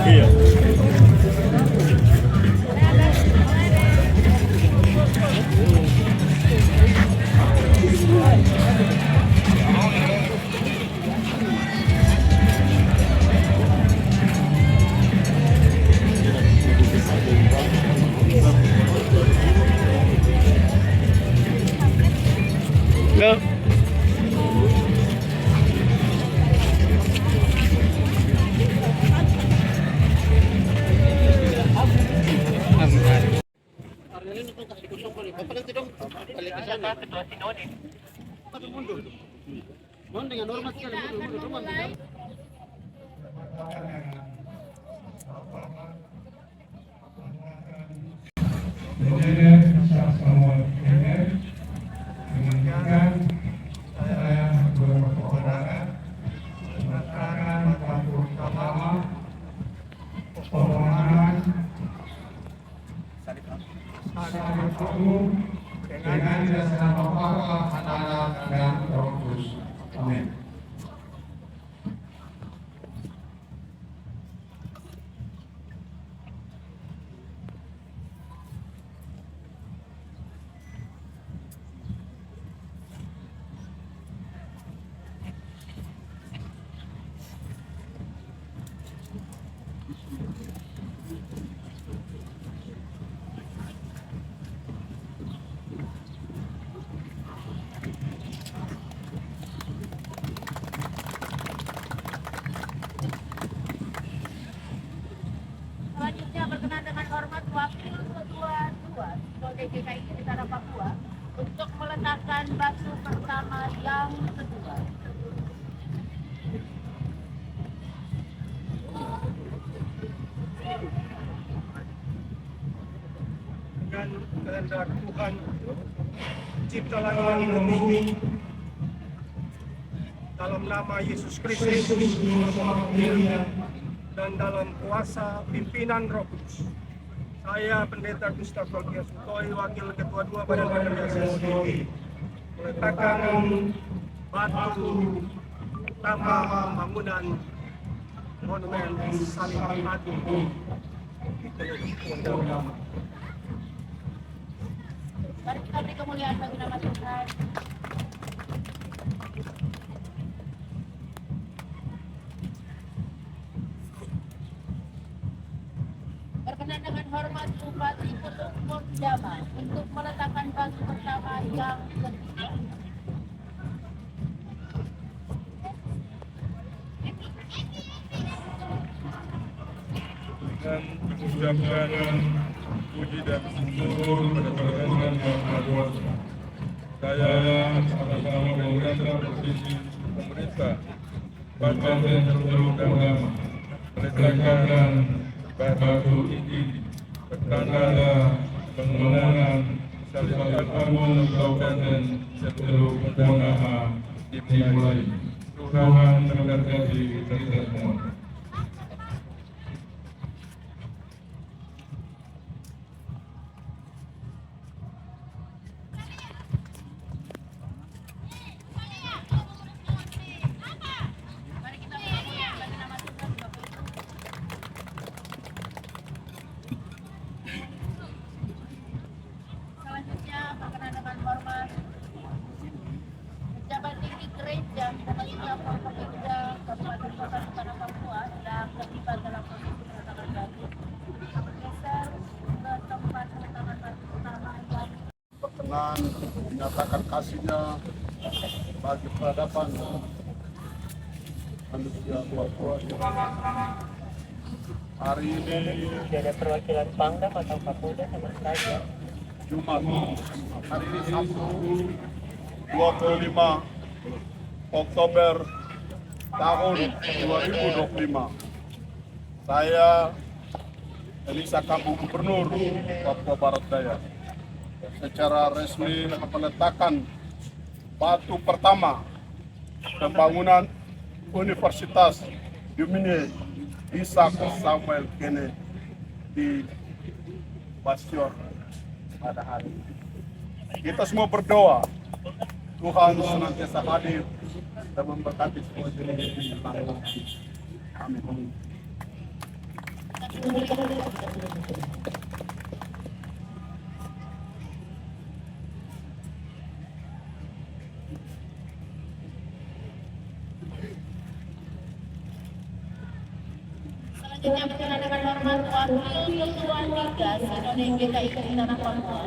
Iya. Enggak. Dengan dasar Bapa, Anak, dan Roh Kudus. Amin. Selanjutnya berkenan dengan hormat Wakil Ketua 2 DKI Utara Papua untuk meletakkan batu pertama yang kedua. Dengan kehendak Tuhan Cipta langit dan bumi, dalam nama Yesus Kristus dan dalam kuasa pimpinan Roh Kudus, saya Pendeta Gustav Rogias Sutoi, Wakil Ketua 2 Badan Organisasi PKI, meletakkan batu utama pembangunan monumen Salib Agung di Teluk Pondok. Mari kita beri kemuliaan bagi nama Tuhan. Berkenan dengan hormat Bupati Putuk Pondama untuk meletakkan batu pertama yang kedua. Dan mengucapkan puji dan syukur pada Tuhan Yang Maha Kuasa. Saya atas nama pemerintah provinsi pemerintah Kabupaten Teluk Agama meletakkan batu ini pertanda pembangunan Salib Agung Kabupaten Teluk Agama dimulai. Tuhan memberkati kita semua. Mari kita beri kemuliaan bagi nama Tuhan. Selanjutnya berkenan dengan hormat pejabat tinggi gereja pemerintah Forkopimda Kabupaten Kota Utara Papua yang terlibat dalam proses peletakan batu bergeser ke tempat peletakan batu utama yang berkenan menyatakan kasihnya bagi peradaban manusia Papua. Hari ini ada perwakilan Pangdam atau Kapolda sama saja. Jumat, hari ini Sabtu 25 Oktober tahun 2025. Saya Elisa Kambu Gubernur Papua Barat Daya secara resmi meletakan batu pertama pembangunan Universitas Dumine Isaac Samuel Kennedy di Bastion pada hari ini. Kita semua berdoa Tuhan senantiasa hadir dan memberkati semua jenis di tanah. Amin. Selanjutnya berkenan dengan hormat Wakil Ketua Migas Indonesia GKI Tanah Papua.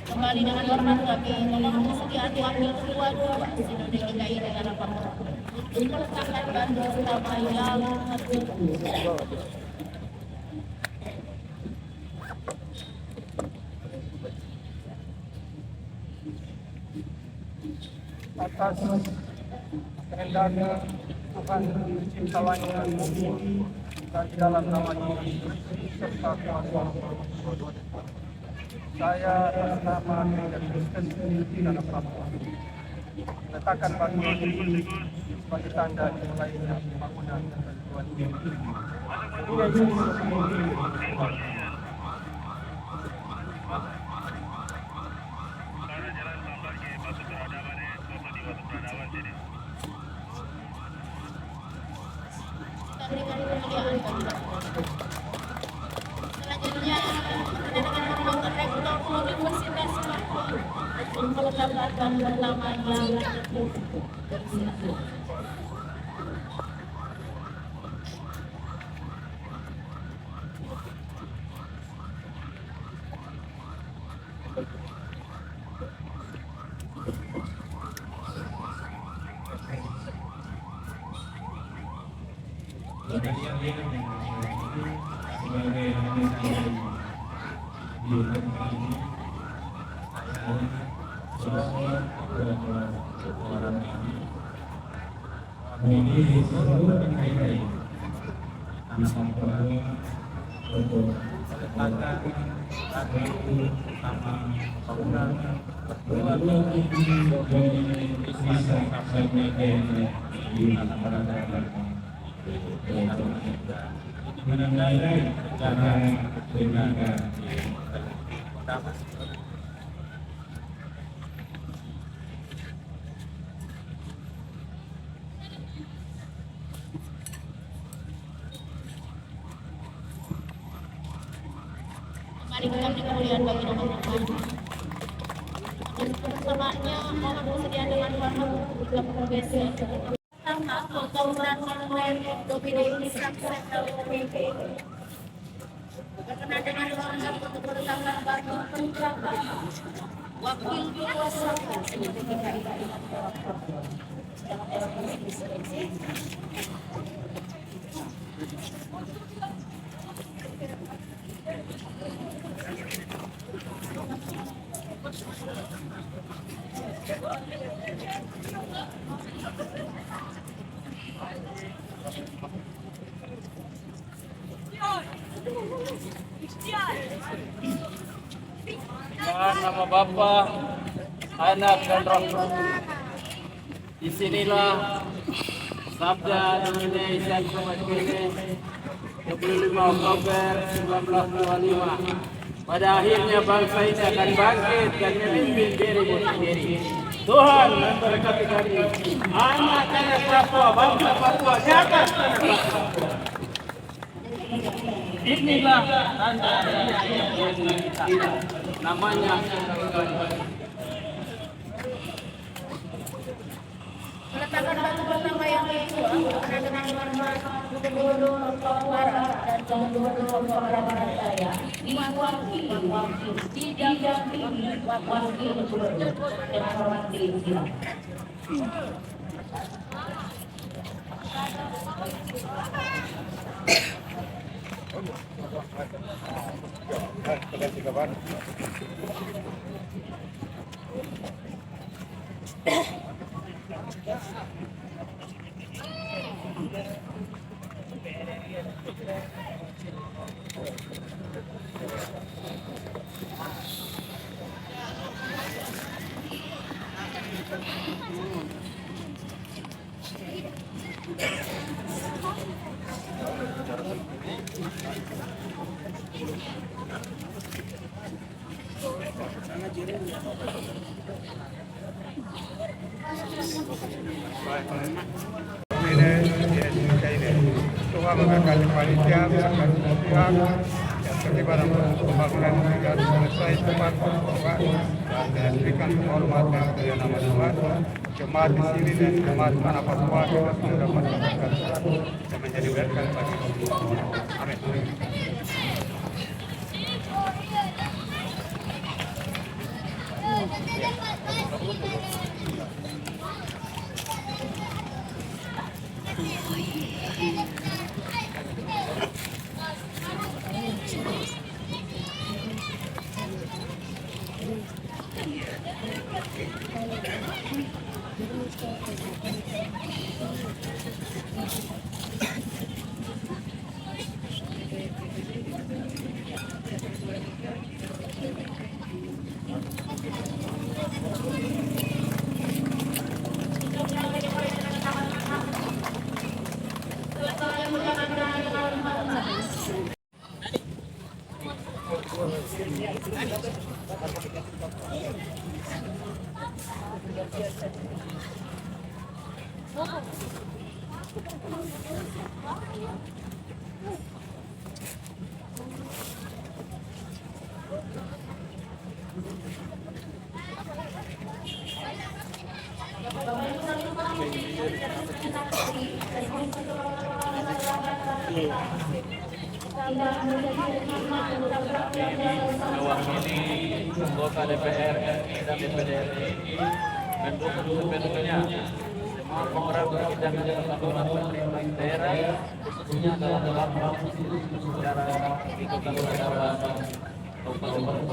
Kembali dengan hormat kami mohon kesediaan Wakil Ketua Indonesia GKI Tanah Papua untuk meletakkan bantu utama yang atas kehendaknya Tuhan pencipta langit dan bumi dan di dalam nama Yesus serta kuasa saya atas nama dan Kristen di tanah Papua letakkan batu ini sebagai tanda dimulainya pembangunan dan bantuan ini. Selanjutnya dengan hormat Rektor Universitas Papua untuk meletakkan bantu utama yang mari kita beri kemuliaan bagi nama Tuhan. Bersamaannya mohon kesediaan dengan hormat kita bergeser. Pertama, Pembangunan Monumen Dominic Saksena Pemimpin. Berkenan dengan hormat untuk meletakkan batu pencapa Wakil Kuasa GKI. Dengan nama Bapa, Anak dan Roh Kudus. Disinilah Sabda Indonesia Kematian 25 Oktober 1925. Pada akhirnya bangsa ini akan bangkit dan memimpin dirimu sendiri. Tuhan memberkati kami, anak tanah Papua, bangsa Papua di atas tanah Papua. Inilah tanda kita, namanya Meletakkan batu pertama yang kedua berkenan dengan hormat Gubernur Papua dan Gubernur Papua Barat Daya diwakili didampingi wakil gubernur dan wakil silakan. kedua mengangkat panitia beserta semua pihak yang terlibat dalam pembangunan ini harus selesai tepat waktu dan saya berikan penghormatan kepada nama Tuhan. Jemaat di sini dan jemaat tanah Papua kita sudah dapat melakukan surat yang menjadi berkat bagi kita. Amin. mewakili anggota DPR RI dan DPD RI mendukung sepenuhnya semua program kebijakan dan pemerintah daerah khususnya dalam secara ikutan bersama Kabupaten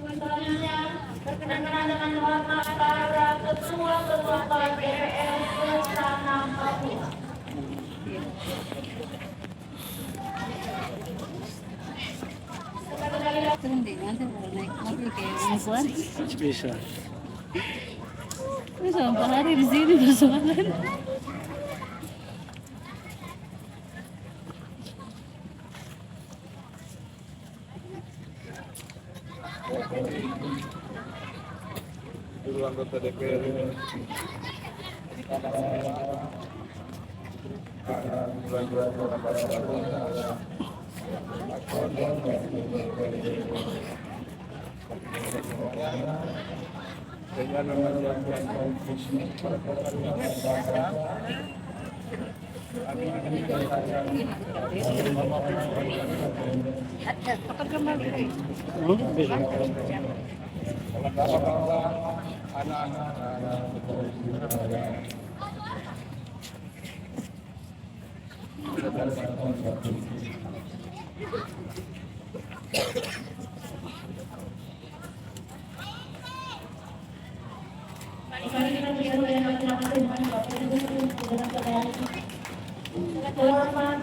Selanjutnya, berkenan dengan hormat para ketua-ketua DPR se-tanah Papua. Hindi, nanti mo naik mobil kayak perempuan. Bisa. Terus sampai hari di sini bersoalan. Dulu anggota DPR ini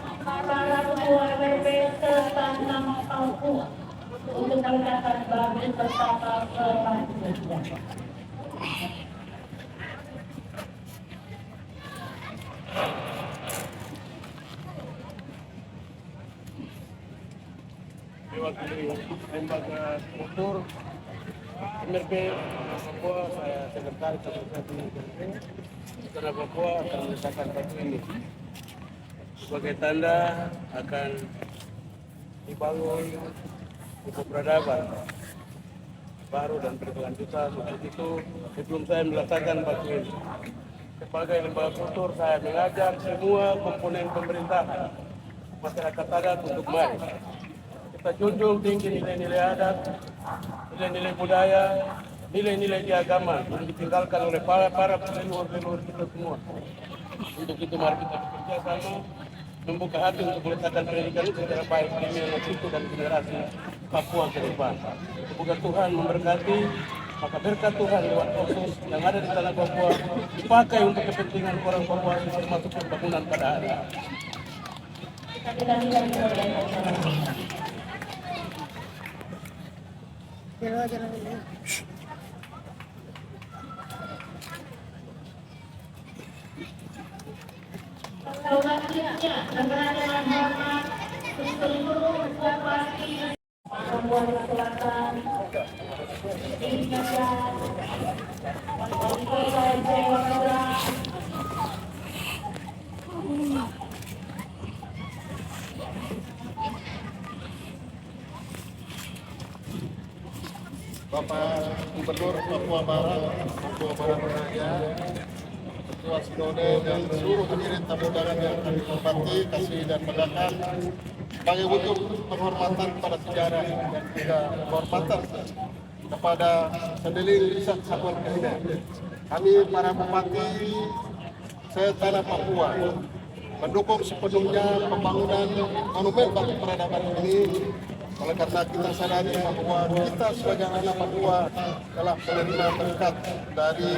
para ketua RP se-tanah Papua untuk mengatakan bagi bersama kelanjutan. Mewakili lembaga struktur MRP Papua, saya sekretaris Tanah Papua akan mengesahkan kartu ini sebagai tanda akan dibangun hukum peradaban baru dan berkelanjutan. Untuk itu, sebelum saya meletakkan batu ini sebagai lembaga kultur, saya mengajak semua komponen pemerintahan, masyarakat adat untuk mari kita junjung tinggi nilai-nilai adat, nilai-nilai budaya, nilai-nilai di agama yang ditinggalkan oleh para leluhur-leluhur kita semua. Untuk itu mari kita bekerja sama, membuka hati untuk meletakkan pendidikan secara baik di anak cucu dan generasi Papua ke depan. Semoga Tuhan memberkati, maka berkat Tuhan lewat khusus yang ada di tanah Papua dipakai untuk kepentingan orang Papua termasuk pembangunan pada hari ini. Selanjutnya, dengan hormat seluruh bupati Papua Selatan, Indonesia, Wali Kota Jayapura, Bapak Gubernur Papua Barat Raya, Ketua Sinode dan seluruh hadirin tamu undangan yang kami hormati, kasih dan banggakan, sebagai wujud penghormatan pada sejarah dan juga penghormatan kepada Sendeling Lisak Sabon Kahina. Kami para bupati setanah Papua mendukung sepenuhnya pembangunan monumen batu peradaban ini. Oleh karena kita sadari bahwa kita sebagai anak Papua telah menerima berkat dari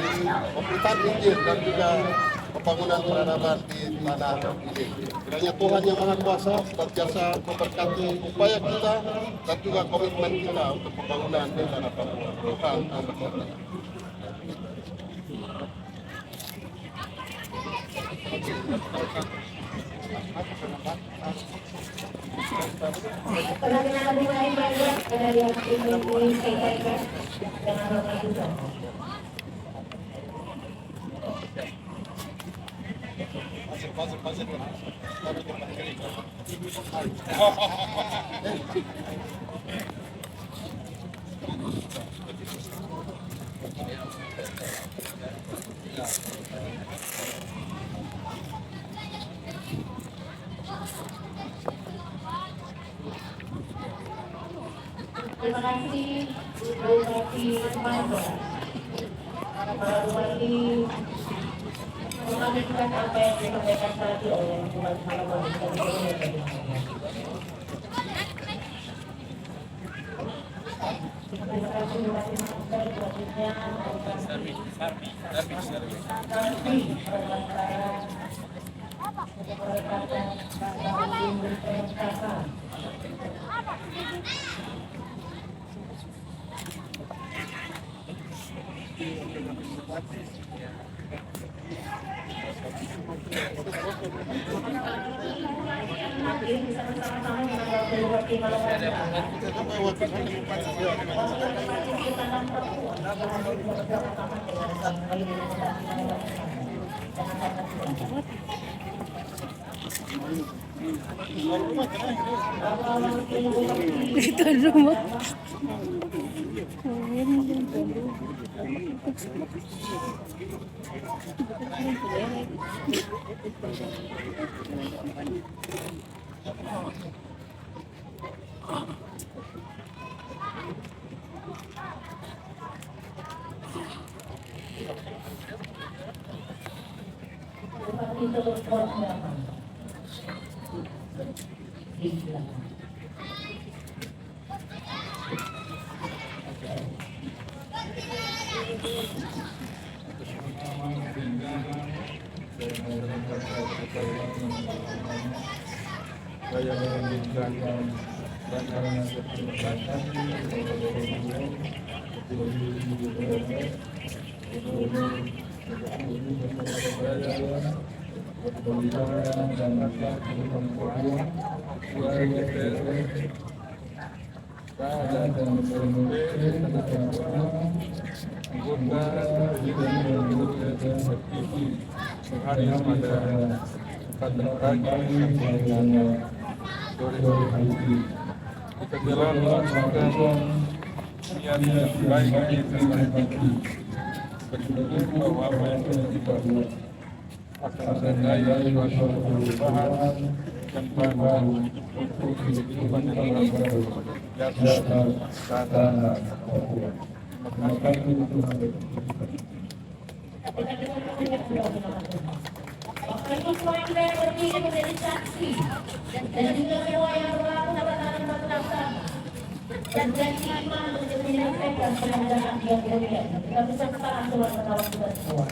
pemerintahan Injil dan juga pembangunan peradaban di tanah ini. Kiranya Tuhan Yang Maha Kuasa senantiasa memberkati upaya kita dan juga komitmen kita untuk pembangunan di tanah Papua. Tuhan memberkati. penanganan mulai banyak dari yang ini dengan juga. Terima kasih Bupati Mandor, para bupati melanjutkan apa yang disampaikan tadi oleh Bupati Mandor. Terima kasih Bupati Mandor, selanjutnya Itu rumah. Saya melanjutkan rangkaian hari pada kita jalan melakukan niat yang baik kita bersyukur bahwa apa yang kita akan ada suatu perubahan dan bahan untuk kehidupan yang baru dasar tanah Papua. Maka Bapak Ibu berdiri menjadi saksi dan juga semua yang berlaku dapat dalam bangsa dan janji iman untuk menyampaikan pengajaran yang mulia. Kita beserta aturan kawan kita semua.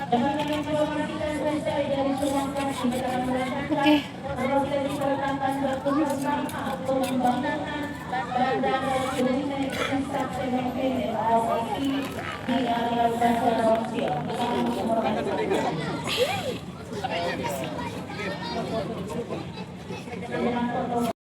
Dapat menginformasikan saja dari semua fraksi dalam merasakan bahwa kita disertakan bersama atau pembangunan badan Indonesia Indonesia di area dasar sosial.